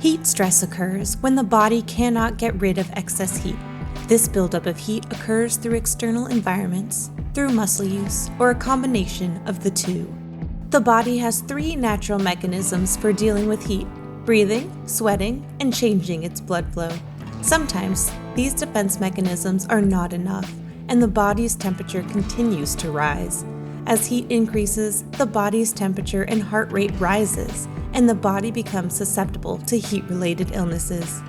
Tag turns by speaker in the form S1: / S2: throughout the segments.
S1: Heat stress occurs when the body cannot get rid of excess heat. This buildup of heat occurs through external environments, through muscle use, or a combination of the two. The body has three natural mechanisms for dealing with heat: breathing, sweating, and changing its blood flow. Sometimes, these defense mechanisms are not enough, and the body's temperature continues to rise. As heat increases, the body's temperature and heart rate rises, and the body becomes susceptible to heat-related illnesses.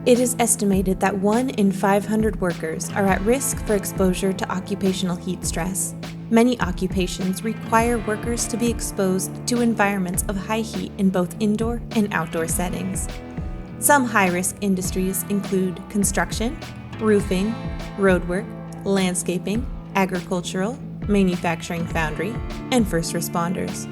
S1: It is estimated that 1 in 500 workers are at risk for exposure to occupational heat stress. Many occupations require workers to be exposed to environments of high heat in both indoor and outdoor settings. Some high-risk industries include construction, roofing, roadwork, landscaping, agricultural, manufacturing foundry, and first responders.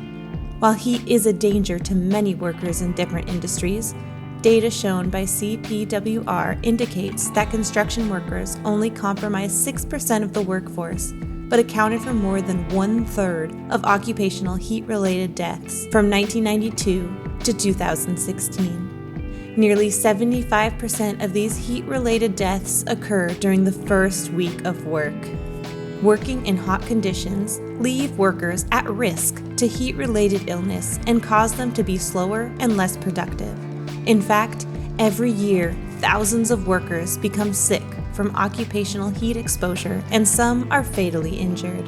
S1: While heat is a danger to many workers in different industries, data shown by CPWR indicates that construction workers only comprise 6% of the workforce, but accounted for more than 1/3 of occupational heat-related deaths from 1992 to 2016. Nearly 75% of these heat-related deaths occur during the first week of work. Working in hot conditions leave workers at risk to heat-related illness and cause them to be slower and less productive. In fact, every year, thousands of workers become sick from occupational heat exposure, and some are fatally injured.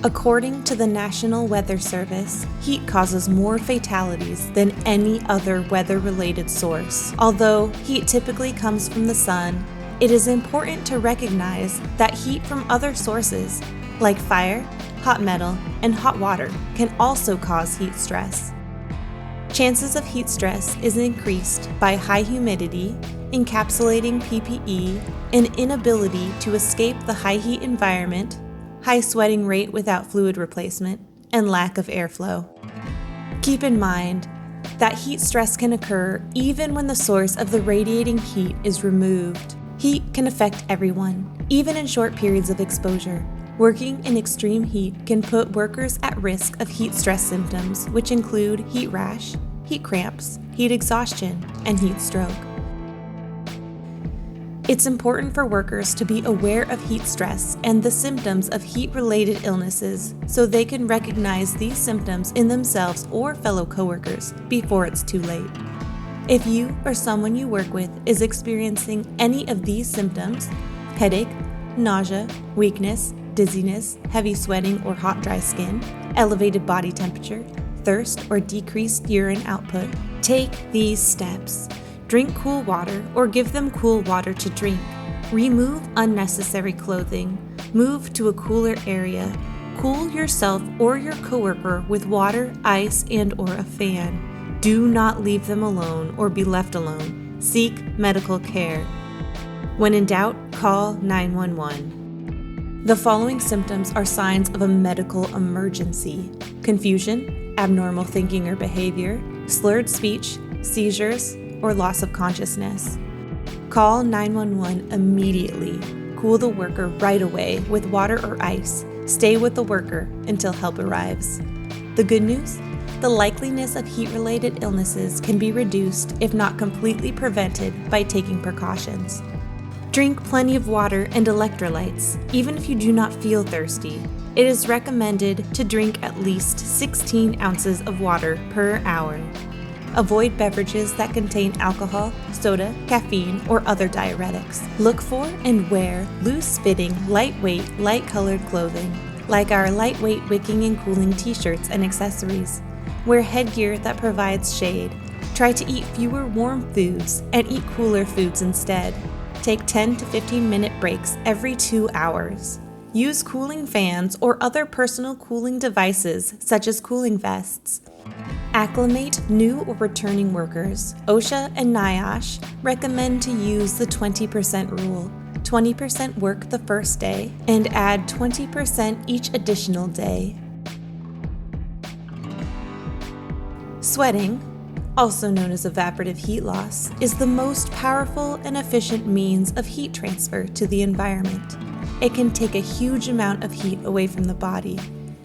S1: According to the National Weather Service, heat causes more fatalities than any other weather-related source. Although heat typically comes from the sun, it is important to recognize that heat from other sources, like fire, hot metal, and hot water, can also cause heat stress. Chances of heat stress is increased by high humidity, encapsulating PPE, and inability to escape the high heat environment, high sweating rate without fluid replacement, and lack of airflow. Keep in mind that heat stress can occur even when the source of the radiating heat is removed. Heat can affect everyone, even in short periods of exposure. Working in extreme heat can put workers at risk of heat stress symptoms, which include heat rash, heat cramps, heat exhaustion, and heat stroke. It's important for workers to be aware of heat stress and the symptoms of heat-related illnesses so they can recognize these symptoms in themselves or fellow coworkers before it's too late. If you or someone you work with is experiencing any of these symptoms, headache, nausea, weakness, dizziness, heavy sweating or hot dry skin, elevated body temperature, thirst or decreased urine output, take these steps. Drink cool water or give them cool water to drink. Remove unnecessary clothing. Move to a cooler area. Cool yourself or your coworker with water, ice, and/or a fan. Do not leave them alone or be left alone. Seek medical care. When in doubt, call 911. The following symptoms are signs of a medical emergency: confusion, abnormal thinking or behavior, slurred speech, seizures, or loss of consciousness. Call 911 immediately. Cool the worker right away with water or ice. Stay with the worker until help arrives. The good news? The likeliness of heat-related illnesses can be reduced, if not completely prevented, by taking precautions. Drink plenty of water and electrolytes, even if you do not feel thirsty. It is recommended to drink at least 16 ounces of water per hour. Avoid beverages that contain alcohol, soda, caffeine, or other diuretics. Look for and wear loose-fitting, lightweight, light-colored clothing, like our lightweight wicking and cooling t-shirts and accessories. Wear headgear that provides shade. Try to eat fewer warm foods and eat cooler foods instead. Take 10 to 15-minute breaks every 2 hours. Use cooling fans or other personal cooling devices, such as cooling vests. Acclimate new or returning workers. OSHA and NIOSH recommend to use the 20% rule. 20% work the first day and add 20% each additional day. Sweating, also known as evaporative heat loss, is the most powerful and efficient means of heat transfer to the environment. It can take a huge amount of heat away from the body.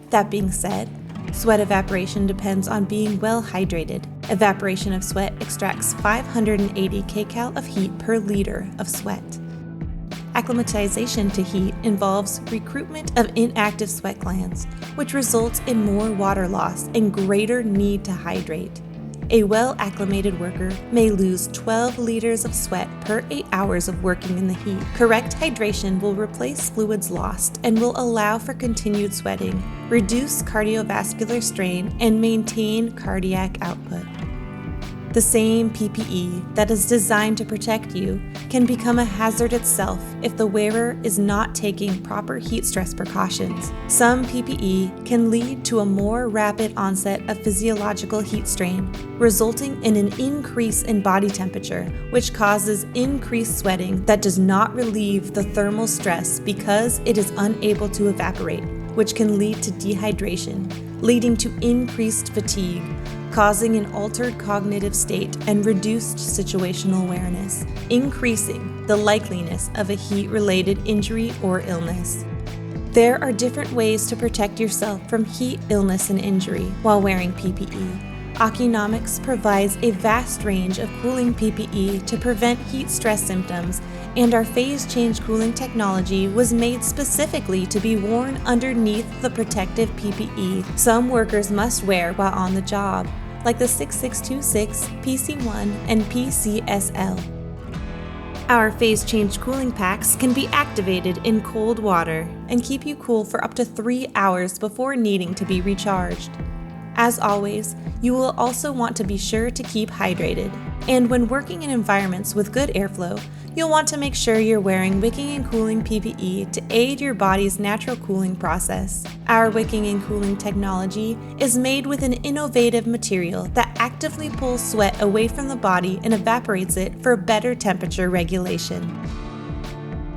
S1: That being said, Sweat evaporation depends on being well hydrated. Evaporation of sweat extracts 580 kcal of heat per liter of sweat. Acclimatization to heat involves recruitment of inactive sweat glands, which results in more water loss and greater need to hydrate. A well-acclimated worker may lose 12 liters of sweat per 8 hours of working in the heat. Correct hydration will replace fluids lost and will allow for continued sweating, reduce cardiovascular strain, and maintain cardiac output. The same PPE that is designed to protect you can become a hazard itself if the wearer is not taking proper heat stress precautions. Some PPE can lead to a more rapid onset of physiological heat strain, resulting in an increase in body temperature, which causes increased sweating that does not relieve the thermal stress because it is unable to evaporate, which can lead to dehydration, leading to increased fatigue, causing an altered cognitive state and reduced situational awareness, increasing the likeliness of a heat-related injury or illness. There are different ways to protect yourself from heat, illness, and injury while wearing PPE. Akinomics provides a vast range of cooling PPE to prevent heat stress symptoms, and our phase change cooling technology was made specifically to be worn underneath the protective PPE some workers must wear while on the job, like the 6626, PC1, and PCSL. Our phase change cooling packs can be activated in cold water and keep you cool for up to 3 hours before needing to be recharged. As always, you will also want to be sure to keep hydrated. And when working in environments with good airflow, you'll want to make sure you're wearing wicking and cooling PPE to aid your body's natural cooling process. Our wicking and cooling technology is made with an innovative material that actively pulls sweat away from the body and evaporates it for better temperature regulation.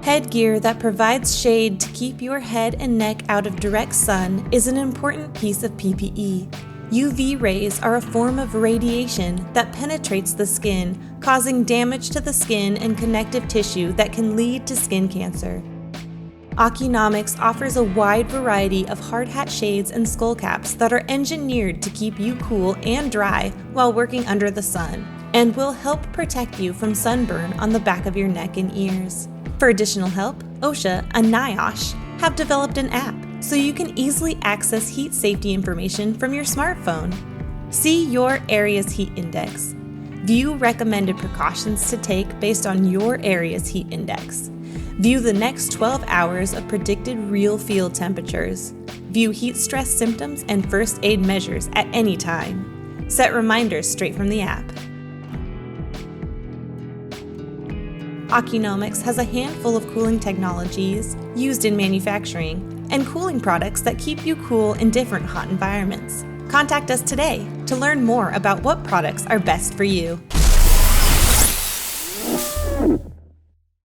S1: Headgear that provides shade to keep your head and neck out of direct sun is an important piece of PPE. UV rays are a form of radiation that penetrates the skin, causing damage to the skin and connective tissue that can lead to skin cancer. Akinomics offers a wide variety of hard hat shades and skull caps that are engineered to keep you cool and dry while working under the sun, and will help protect you from sunburn on the back of your neck and ears. For additional help, OSHA and NIOSH have developed an app so you can easily access heat safety information from your smartphone. See your area's heat index. View recommended precautions to take based on your area's heat index. View the next 12 hours of predicted real field temperatures. View heat stress symptoms and first aid measures at any time. Set reminders straight from the app. Akinomics has a handful of cooling technologies used in manufacturing and cooling products that keep you cool in different hot environments. Contact us today to learn more about what products are best for you.